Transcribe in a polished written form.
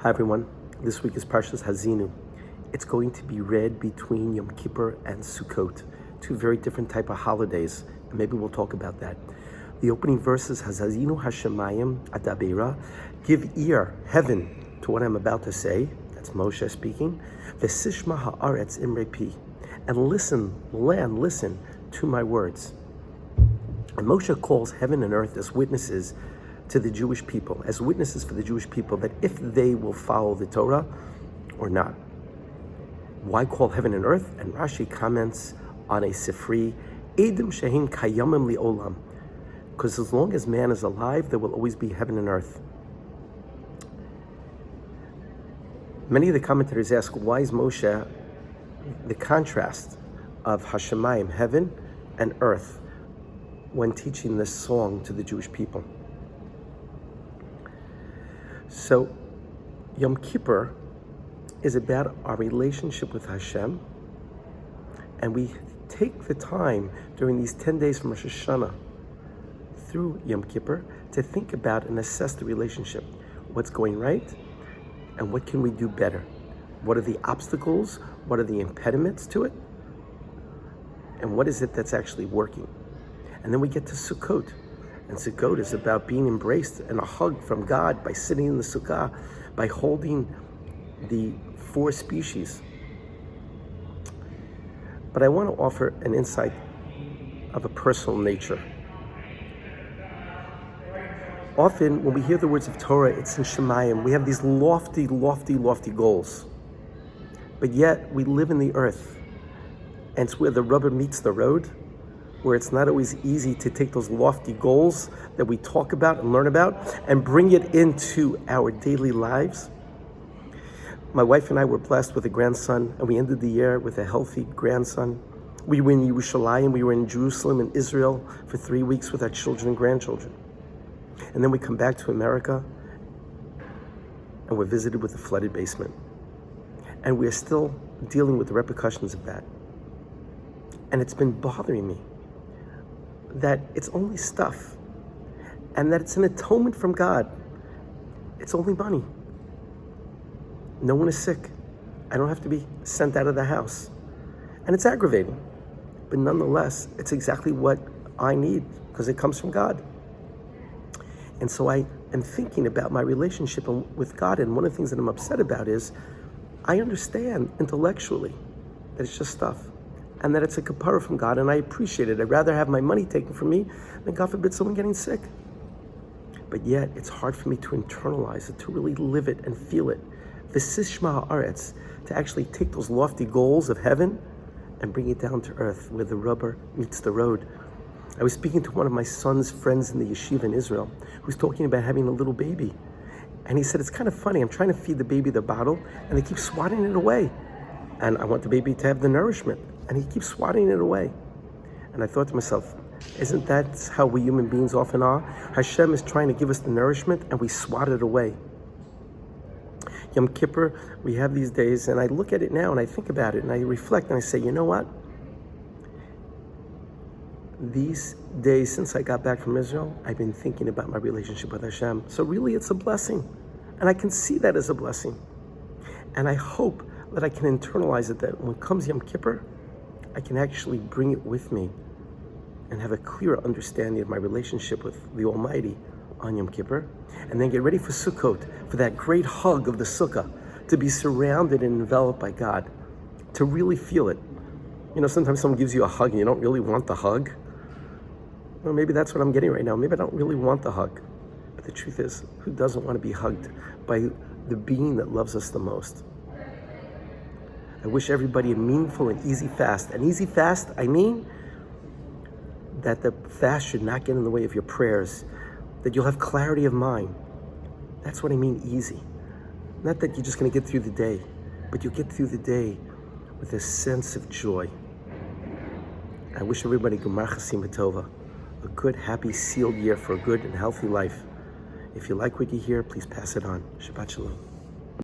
Hi everyone, this week is Parshas Hazinu. It's going to be read between Yom Kippur and Sukkot, two very different type of holidays, and maybe we'll talk about that. The opening verse is Hazinu Hashemayim Adabera, give ear, heaven, to what I'm about to say. That's Moshe speaking. Vesishma haaretz imre pi, and listen, land, listen to my words. And Moshe calls heaven and earth as witnesses to the Jewish people, as witnesses for the Jewish people, that if they will follow the Torah or not. Why call heaven and earth? And Rashi comments on a Sifri, Edim Shehin Kayamim Li'olam, because as long as man is alive, there will always be heaven and earth. Many of the commentators ask, why is Moshe the contrast of Hashemayim, heaven and earth, when teaching this song to the Jewish people? So, Yom Kippur is about our relationship with Hashem, and we take the time during these 10 days from Rosh Hashanah through Yom Kippur to think about and assess the relationship. What's going right, and what can we do better? What are the obstacles? What are the impediments to it? And what is it that's actually working? And then we get to Sukkot. And Sukkot is about being embraced and a hug from God by sitting in the sukkah, by holding the four species. But I want to offer an insight of a personal nature. Often, when we hear the words of Torah, it's in Shemayim. We have these lofty, lofty, lofty goals. But yet, we live in the earth. And it's where the rubber meets the road, where it's not always easy to take those lofty goals that we talk about and learn about and bring it into our daily lives. My wife and I were blessed with a grandson, and we ended the year with a healthy grandson. We were in Yerushalayim, we were in Jerusalem and Israel for 3 weeks with our children and grandchildren. And then we come back to America, and we're visited with a flooded basement. And we're still dealing with the repercussions of that. And it's been bothering me that it's only stuff, and that it's an atonement from God. It's only money. No one is sick. I don't have to be sent out of the house. And it's aggravating, but nonetheless, it's exactly what I need, because it comes from God. And so I am thinking about my relationship with God, and one of the things that I'm upset about is I understand intellectually that it's just stuff, and that it's a kapara from God, and I appreciate it. I'd rather have my money taken from me than, God forbid, someone getting sick. But yet, it's hard for me to internalize it, to really live it and feel it. V'sishma haaretz, to actually take those lofty goals of heaven and bring it down to earth, where the rubber meets the road. I was speaking to one of my son's friends in the yeshiva in Israel, who was talking about having a little baby. And he said, it's kind of funny, I'm trying to feed the baby the bottle, and they keep swatting it away. And I want the baby to have the nourishment, and he keeps swatting it away. And I thought to myself, isn't that how we human beings often are? Hashem is trying to give us the nourishment, and we swat it away. Yom Kippur, we have these days, and I look at it now, and I think about it, and I reflect, and I say, you know what? These days, since I got back from Israel, I've been thinking about my relationship with Hashem. So really, it's a blessing. And I can see that as a blessing. And I hope that I can internalize it, that when comes Yom Kippur, I can actually bring it with me and have a clearer understanding of my relationship with the Almighty on Yom Kippur, and then get ready for Sukkot, for that great hug of the sukkah, to be surrounded and enveloped by God, to really feel it. You know, sometimes someone gives you a hug and you don't really want the hug. Well, maybe that's what I'm getting right now. Maybe I don't really want the hug. But the truth is, who doesn't want to be hugged by the being that loves us the most? I wish everybody a meaningful and easy fast. An easy fast, I mean that the fast should not get in the way of your prayers, that you'll have clarity of mind. That's what I mean easy. Not that you're just going to get through the day, but you'll get through the day with a sense of joy. I wish everybody Gemar Chasim B'Tova, a good, happy, sealed year for a good and healthy life. If you like what you hear, please pass it on. Shabbat Shalom.